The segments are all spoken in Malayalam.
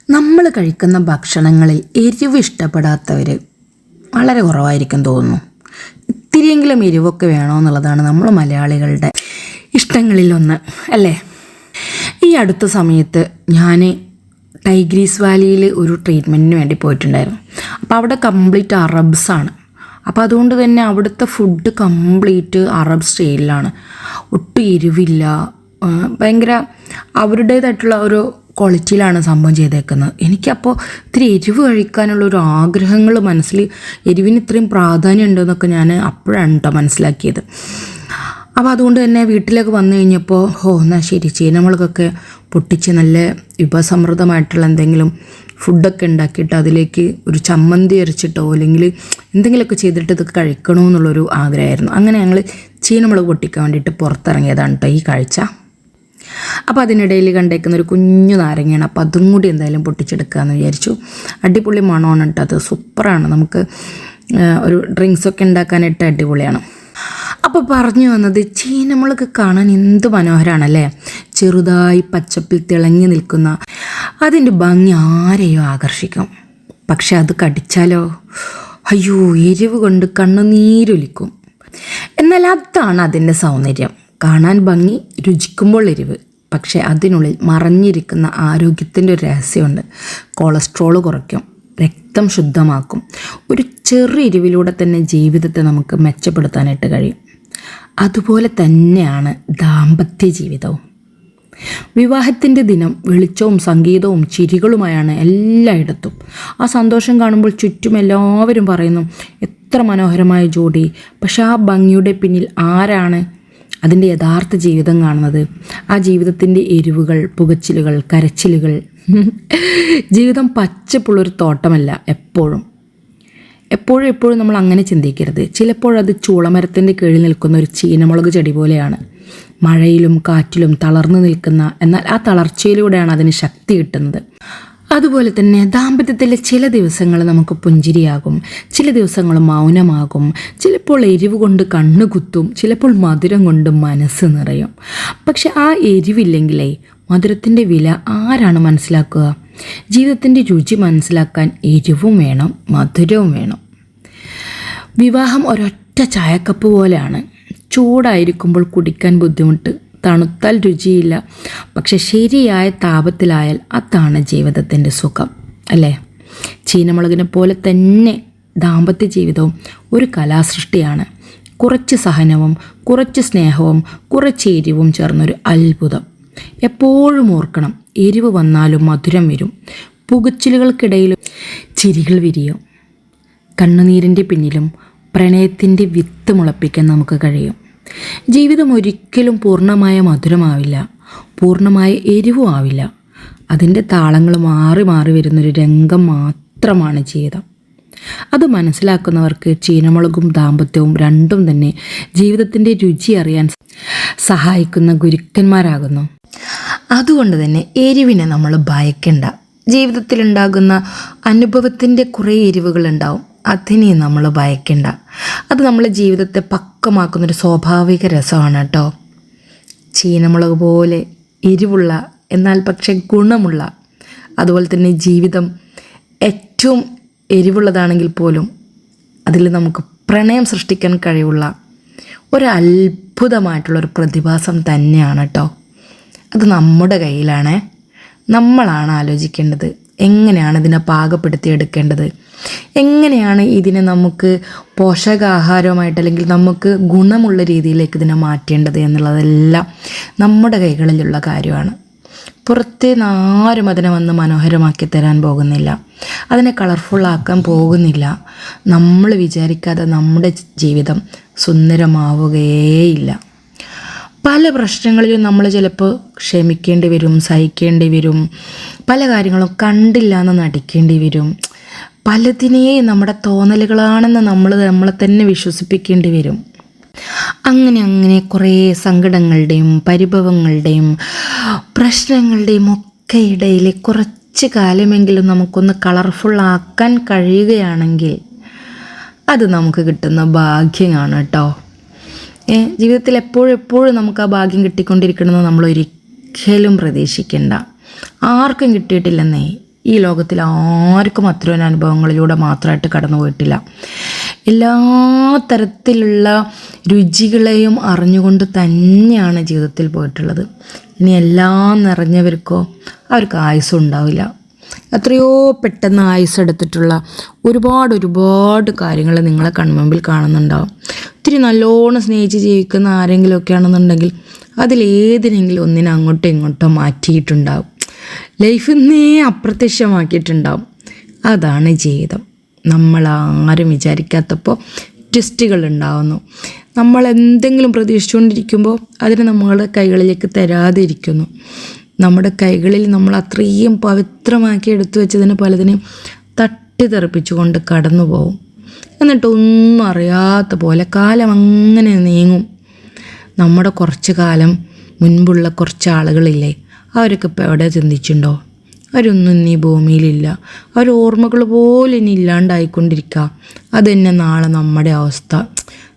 നമ്മൾ കഴിക്കുന്ന ഭക്ഷണങ്ങളിൽ എരിവ് ഇഷ്ടപ്പെടാത്തവർ വളരെ കുറവായിരിക്കും തോന്നുന്നു. ഇത്തിരിയെങ്കിലും എരിവൊക്കെ വേണമെന്നുള്ളതാണ് നമ്മൾ മലയാളികളുടെ ഇഷ്ടങ്ങളിലൊന്ന് അല്ലേ? ഈ അടുത്ത സമയത്ത് ഞാൻ ടൈഗ്രീസ് വാലിയിൽ ഒരു ട്രീറ്റ്മെൻറ്റിന് വേണ്ടി പോയിട്ടുണ്ടായിരുന്നു. അപ്പോൾ അവിടെ കംപ്ലീറ്റ് അറബ്സാണ്. അപ്പോൾ അതുകൊണ്ട് തന്നെ അവിടുത്തെ ഫുഡ് കംപ്ലീറ്റ് അറബ് സ്റ്റൈലിലാണ്. ഒട്ടും എരിവില്ല, ഭയങ്കര അവരുടേതായിട്ടുള്ള ഒരു ക്വാളിറ്റിയിലാണ് സംഭവം ചെയ്തേക്കുന്നത്. എനിക്കപ്പോൾ ഇത്തിരി എരിവ് കഴിക്കാനുള്ളൊരു ആഗ്രഹങ്ങൾ മനസ്സിൽ, എരിവിന് ഇത്രയും പ്രാധാന്യം ഉണ്ടെന്നൊക്കെ ഞാൻ അപ്പോഴാണ് കേട്ടോ മനസ്സിലാക്കിയത്. അപ്പോൾ അതുകൊണ്ട് തന്നെ വീട്ടിലേക്ക് വന്നു കഴിഞ്ഞപ്പോൾ എന്നാൽ ശരി, ചീനമുളകൊക്കെ പൊട്ടിച്ച് നല്ല വിഭവസമൃദ്ധമായിട്ടുള്ള എന്തെങ്കിലും ഫുഡൊക്കെ ഉണ്ടാക്കിയിട്ട് അതിലേക്ക് ഒരു ചമ്മന്തി അരച്ചിട്ടോ അല്ലെങ്കിൽ എന്തെങ്കിലുമൊക്കെ ചെയ്തിട്ട് ഇതൊക്കെ കഴിക്കണമെന്നുള്ളൊരു ആഗ്രഹമായിരുന്നു. അങ്ങനെ ഞങ്ങൾ ചീനമുളക് പൊട്ടിക്കാൻ വേണ്ടിയിട്ട് പുറത്തിറങ്ങിയതാണ് കേട്ടോ ഈ കാഴ്ച. അപ്പോൾ അതിനിടയിൽ കണ്ടേക്കുന്ന ഒരു കുഞ്ഞു നാരങ്ങയാണ്. അപ്പോൾ അതും കൂടി എന്തായാലും പൊട്ടിച്ചെടുക്കാമെന്ന് വിചാരിച്ചു. അടിപൊളി മണമാണ് കേട്ടോ, അത് സൂപ്പറാണ്. നമുക്ക് ഒരു ഡ്രിങ്ക്സൊക്കെ ഉണ്ടാക്കാനായിട്ട് അടിപൊളിയാണ്. അപ്പോൾ പറഞ്ഞു വന്നത്, ചീനമുളക് കാണാൻ എന്ത് മനോഹരമാണല്ലേ, ചെറുതായി പച്ചപ്പിൽ തിളങ്ങി നിൽക്കുന്ന അതിൻ്റെ ഭംഗി ആരെയോ ആകർഷിക്കും. പക്ഷെ അത് കടിച്ചാലോ, അയ്യോ, എരിവ് കൊണ്ട് കണ്ണുനീരൊലിക്കും. എന്നാൽ അതാണ് അതിൻ്റെ സൗന്ദര്യം. കാണാൻ ഭംഗി, രുചിക്കുമ്പോൾ എരിവ്. പക്ഷേ അതിനുള്ളിൽ മറഞ്ഞിരിക്കുന്ന ആരോഗ്യത്തിൻ്റെ ഒരു രഹസ്യമുണ്ട്. കൊളസ്ട്രോൾ കുറയ്ക്കും, രക്തം ശുദ്ധമാക്കും. ഒരു ചെറിയ എരിവിലൂടെ തന്നെ ജീവിതത്തെ നമുക്ക് മെച്ചപ്പെടുത്താനായിട്ട് കഴിയും. അതുപോലെ തന്നെയാണ് ദാമ്പത്യ ജീവിതവും. വിവാഹത്തിൻ്റെ ദിനം വെളിച്ചവും സംഗീതവും ചിരികളുമായാണ് എല്ലായിടത്തും. ആ സന്തോഷം കാണുമ്പോൾ ചുറ്റും എല്ലാവരും പറയുന്നു, എത്ര മനോഹരമായ ജോഡി. പക്ഷെ ആ ഭംഗിയുടെ പിന്നിൽ ആരാണ് അതിൻ്റെ യഥാർത്ഥ ജീവിതം കാണുന്നത്? ആ ജീവിതത്തിൻ്റെ എരിവുകൾ, പുകച്ചിലുകൾ, കരച്ചിലുകൾ. ജീവിതം പച്ചപ്പുള്ളൊരു തോട്ടമല്ല. എപ്പോഴും നമ്മൾ അങ്ങനെ ചിന്തിക്കരുത്. ചിലപ്പോഴത് ചൂളമരത്തിൻ്റെ കീഴിൽ നിൽക്കുന്ന ഒരു ചീനമുളക് ചെടി പോലെയാണ്. മഴയിലും കാറ്റിലും തളർന്നു നിൽക്കുന്ന, എന്നാൽ ആ തളർച്ചയിലൂടെയാണ് അതിന് ശക്തി കിട്ടുന്നത്. അതുപോലെ തന്നെ ദാമ്പത്യത്തിലെ ചില ദിവസങ്ങൾ നമുക്ക് പുഞ്ചിരിയാകും, ചില ദിവസങ്ങൾ മൗനമാകും, ചിലപ്പോൾ എരിവ് കൊണ്ട് കണ്ണു കുത്തും, ചിലപ്പോൾ മധുരം കൊണ്ട് മനസ്സ് നിറയും. പക്ഷെ ആ എരിവില്ലെങ്കിലേ മധുരത്തിൻ്റെ വില ആരാണ് മനസ്സിലാക്കുക? ജീവിതത്തിൻ്റെ രുചി മനസ്സിലാക്കാൻ എരിവും വേണം, മധുരവും വേണം. വിവാഹം ഒരൊറ്റ ചായക്കപ്പ് പോലെയാണ്. ചൂടായിരിക്കുമ്പോൾ കുടിക്കാൻ ബുദ്ധിമുട്ട്, തണുത്താൽ രുചിയില്ല. പക്ഷെ ശരിയായ താപത്തിലായാൽ അതാണ് ജീവിതത്തിൻ്റെ സുഖം അല്ലേ? ചീനമുളകിനെ പോലെ തന്നെ ദാമ്പത്യ ജീവിതവും ഒരു കലാസൃഷ്ടിയാണ്. കുറച്ച് സഹനവും കുറച്ച് സ്നേഹവും കുറച്ച് എരിവും ചേർന്നൊരു അത്ഭുതം. എപ്പോഴും ഓർക്കണം, എരിവ് വന്നാലും മധുരം വരും. പുകച്ചിലുകൾക്കിടയിലും ചിരികൾ വിരിയും. കണ്ണുനീരിൻ്റെ പിന്നിലും പ്രണയത്തിൻ്റെ വിത്ത് മുളപ്പിക്കാൻ നമുക്ക് കഴിയും. ജീവിതം ഒരിക്കലും പൂർണ്ണമായ മധുരമാവില്ല, പൂർണ്ണമായ എരിവും ആവില്ല. അതിൻ്റെ താളങ്ങൾ മാറി മാറി വരുന്നൊരു രംഗം മാത്രമാണ് ജീവിതം. അത് മനസ്സിലാക്കുന്നവർക്ക് ചീനമുളകും ദാമ്പത്യവും രണ്ടും തന്നെ ജീവിതത്തിൻ്റെ രുചി അറിയാൻ സഹായിക്കുന്ന ഗുരുക്കന്മാരാകുന്നു. അതുകൊണ്ട് തന്നെ എരിവിനെ നമ്മൾ ഭയക്കണ്ട. ജീവിതത്തിലുണ്ടാകുന്ന അനുഭവത്തിൻ്റെ കുറേ എരിവുകളുണ്ടാവും, അതിനെ നമ്മൾ ഭയക്കണ്ട. അത് നമ്മളെ ജീവിതത്തെ പക്വമാക്കുന്നൊരു സ്വാഭാവിക രസമാണ് കേട്ടോ. ചീനമുളക് പോലെ എരിവുള്ള എന്നാൽ പക്ഷേ ഗുണമുള്ള, അതുപോലെ തന്നെ ജീവിതം ഏറ്റവും എരിവുള്ളതാണെങ്കിൽ പോലും അതിൽ നമുക്ക് പ്രണയം സൃഷ്ടിക്കാൻ കഴിവുള്ള ഒരു അത്ഭുതമായിട്ടുള്ളൊരു പ്രതിഭാസം തന്നെയാണ് കേട്ടോ. അത് നമ്മുടെ കയ്യിലാണ്. നമ്മളാണ് ആലോചിക്കേണ്ടത്, എങ്ങനെയാണ് ഇതിനെ പാകപ്പെടുത്തിയെടുക്കേണ്ടത്, എങ്ങനെയാണ് ഇതിനെ നമുക്ക് പോഷകാഹാരമായിട്ട് അല്ലെങ്കിൽ നമുക്ക് ഗുണമുള്ള രീതിയിലേക്ക് ഇതിനെ മാറ്റേണ്ടത് എന്നുള്ളതെല്ലാം നമ്മുടെ കൈകളിലുള്ള കാര്യമാണ്. പുറത്തേ ആരും അതിനെ വന്ന് മനോഹരമാക്കി തരാൻ പോകുന്നില്ല, അതിനെ കളർഫുള്ളാക്കാൻ പോകുന്നില്ല. നമ്മൾ വിചാരിക്കാതെ നമ്മുടെ ജീവിതം സുന്ദരമാവുകയേയില്ല. പല പ്രശ്നങ്ങളിലും നമ്മൾ ചിലപ്പോൾ ക്ഷമിക്കേണ്ടി വരും, സഹിക്കേണ്ടി വരും, പല കാര്യങ്ങളും കണ്ടില്ല എന്ന് നടിക്കേണ്ടി വരും. പലതിനെയും നമ്മുടെ തോന്നലുകളാണെന്ന് നമ്മളെ തന്നെ വിശ്വസിപ്പിക്കേണ്ടി വരും. അങ്ങനെ കുറേ സങ്കടങ്ങളുടെയും പരിഭവങ്ങളുടെയും പ്രശ്നങ്ങളുടെയും ഒക്കെ ഇടയിൽ കുറച്ച് കാലമെങ്കിലും നമുക്കൊന്ന് കളർഫുള്ളാക്കാൻ കഴിയുകയാണെങ്കിൽ അത് നമുക്ക് കിട്ടുന്ന ഭാഗ്യമാണ് കേട്ടോ. ജീവിതത്തിൽ എപ്പോഴും നമുക്ക് ആ ഭാഗ്യം കിട്ടിക്കൊണ്ടിരിക്കണമെന്ന് നമ്മൾ ഒരിക്കലും പ്രതീക്ഷിക്കേണ്ട. ആർക്കും കിട്ടിയിട്ടില്ലെന്നേ, ഈ ലോകത്തിൽ ആർക്കും അത്തരം അനുഭവങ്ങളിലൂടെ മാത്രമായിട്ട് കടന്നു പോയിട്ടില്ല. എല്ലാ തരത്തിലുള്ള രുചികളെയും അറിഞ്ഞുകൊണ്ട് തന്നെയാണ് ജീവിതത്തിൽ പോയിട്ടുള്ളത്. ഇനി എല്ലാം നിറഞ്ഞവർക്കോ അവർക്ക് ആയുസ്സും ഉണ്ടാവില്ല. എത്രയോ പെട്ടെന്ന് ആയുസ് എടുത്തിട്ടുള്ള ഒരുപാട് കാര്യങ്ങൾ നിങ്ങളെ കൺമുമ്പിൽ കാണുന്നുണ്ടാവും. ഒത്തിരി നല്ലോണം സ്നേഹിച്ച് ജീവിക്കുന്ന ആരെങ്കിലുമൊക്കെ ആണെന്നുണ്ടെങ്കിൽ അതിലേതിനെങ്കിലും ഒന്നിനെ അങ്ങോട്ടോ ഇങ്ങോട്ടോ മാറ്റിയിട്ടുണ്ടാവും, ലൈഫിൽ നിന്നേ അപ്രത്യക്ഷമാക്കിയിട്ടുണ്ടാവും. അതാണ് ജീവിതം. നമ്മളാരും വിചാരിക്കാത്തപ്പോൾ ട്വിസ്റ്റുകൾ ഉണ്ടാവുന്നു. നമ്മൾ എന്തെങ്കിലും പ്രതീക്ഷിച്ചുകൊണ്ടിരിക്കുമ്പോൾ അതിന് നമ്മുടെ കൈകളിലേക്ക് തരാതെ ഇരിക്കുന്നു. നമ്മുടെ കൈകളിൽ നമ്മൾ അത്രയും പവിത്രമാക്കി എടുത്തു വെച്ചതിന് പലതിനെയും തട്ടിത്തെറിപ്പിച്ചുകൊണ്ട് കടന്നു പോകും. എന്നിട്ടൊന്നും അറിയാത്ത പോലെ കാലം അങ്ങനെ നീങ്ങും. നമ്മുടെ കുറച്ച് കാലം മുൻപുള്ള കുറച്ച് ആളുകളില്ലേ, അവരൊക്കെ ഇപ്പോൾ എവിടെ ചിന്തിച്ചിട്ടുണ്ടോ? അവരൊന്നും ഇനി ഭൂമിയിലില്ല. അവർ ഓർമ്മകൾ പോലും ഇനി ഇല്ലാണ്ടായിക്കൊണ്ടിരിക്കുക. അതുതന്നെ നാളെ നമ്മുടെ അവസ്ഥ.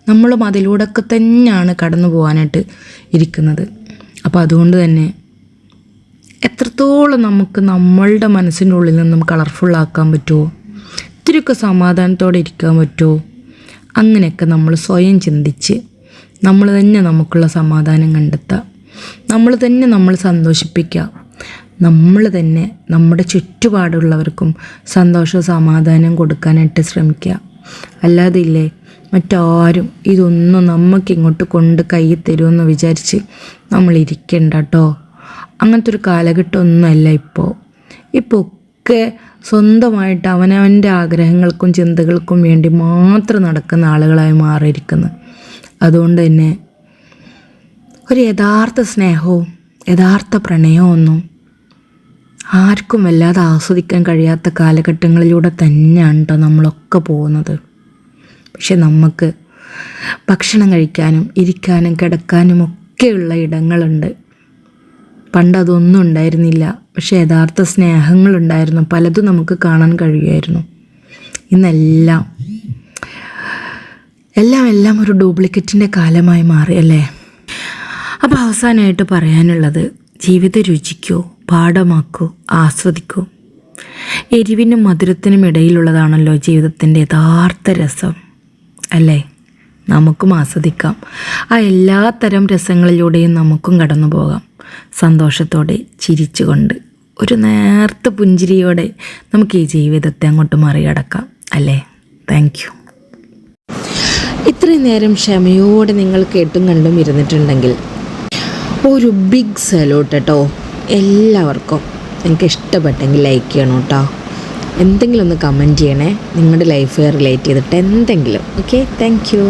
നമ്മളും അതിലൂടെയൊക്കെ തന്നെയാണ് കടന്നു പോകാനായിട്ട് ഇരിക്കുന്നത്. അപ്പോൾ അതുകൊണ്ട് തന്നെ എത്രത്തോളം നമുക്ക് നമ്മളുടെ മനസ്സിൻ്റെ ഉള്ളിൽ നിന്നും കളർഫുള്ളാക്കാൻ പറ്റുമോ, ഇത്തിരിയൊക്കെ സമാധാനത്തോടെ ഇരിക്കാൻ പറ്റുമോ, അങ്ങനെയൊക്കെ നമ്മൾ സ്വയം ചിന്തിച്ച് നമ്മൾ തന്നെ നമുക്കുള്ള സമാധാനം കണ്ടെത്തുക, നമ്മൾ തന്നെ നമ്മൾ സന്തോഷിപ്പിക്കുക, നമ്മൾ തന്നെ നമ്മുടെ ചുറ്റുപാടുള്ളവർക്കും സന്തോഷവും സമാധാനം കൊടുക്കാനായിട്ട് ശ്രമിക്കുക. അല്ലാതെ ഇല്ലേ മറ്റാരും ഇതൊന്നും നമുക്ക് ഇങ്ങോട്ട് കൊണ്ട് കൈ തരുമെന്ന് വിചാരിച്ച് നമ്മൾ ഇരിക്കണ്ട കേട്ടോ. അങ്ങനത്തെ ഒരു കാലഘട്ടമൊന്നുമല്ല ഇപ്പോൾ. ഒക്കെ സ്വന്തമായിട്ട് അവനവൻ്റെ ആഗ്രഹങ്ങൾക്കും ചിന്തകൾക്കും വേണ്ടി മാത്രം നടക്കുന്ന ആളുകളായി മാറിയിരിക്കുന്നു. അതുകൊണ്ട് തന്നെ ഒരു യഥാർത്ഥ സ്നേഹവും യഥാർത്ഥ പ്രണയവും ഒന്നും ആർക്കും വല്ലാതെ ആസ്വദിക്കാൻ കഴിയാത്ത കാലഘട്ടങ്ങളിലൂടെ തന്നെയാണ് കേട്ടോ നമ്മളൊക്കെ പോകുന്നത്. പക്ഷെ നമുക്ക് ഭക്ഷണം കഴിക്കാനും ഇരിക്കാനും കിടക്കാനും ഒക്കെയുള്ള ഇടങ്ങളുണ്ട്. പണ്ടതൊന്നും ഉണ്ടായിരുന്നില്ല. പക്ഷെ യഥാർത്ഥ സ്നേഹങ്ങളുണ്ടായിരുന്നു. പലതും നമുക്ക് കാണാൻ കഴിയുമായിരുന്നു. ഇന്നെല്ലാം ഒരു ഡ്യൂപ്ലിക്കേറ്റിൻ്റെ കാലമായി മാറി അല്ലേ. അപ്പോൾ അവസാനമായിട്ട് പറയാനുള്ളത്, ജീവിത രുചിക്കോ, പാഠമാക്കോ, ആസ്വദിക്കോ. എരിവിനും മധുരത്തിനും ഇടയിലുള്ളതാണല്ലോ ജീവിതത്തിൻ്റെ യഥാർത്ഥ രസം അല്ലേ. നമുക്കും ആസ്വദിക്കാം. ആ എല്ലാ തരം രസങ്ങളിലൂടെയും നമുക്കും കടന്നു പോകാം. സന്തോഷത്തോടെ ചിരിച്ചുകൊണ്ട് ഒരു നേർത്ത പുഞ്ചിരിയോടെ നമുക്ക് ഈ ജീവിതത്തെ അങ്ങോട്ട് മറികടക്കാം അല്ലേ. Thank you. ഇത്രയും നേരം ക്ഷമയോടെ നിങ്ങൾ കേട്ടും കണ്ടും ഇരുന്നിട്ടുണ്ടെങ്കിൽ ഒരു ബിഗ് സല്യൂട്ട് കേട്ടോ എല്ലാവർക്കും. നിങ്ങൾക്ക് ഇഷ്ടപ്പെട്ടെങ്കിൽ ലൈക്ക് ചെയ്യണം കേട്ടോ. എന്തെങ്കിലും ഒന്ന് കമൻറ്റ് ചെയ്യണേ, നിങ്ങളുടെ ലൈഫ് റിലേറ്റ് ചെയ്തിട്ട് എന്തെങ്കിലും. Okay, thank you.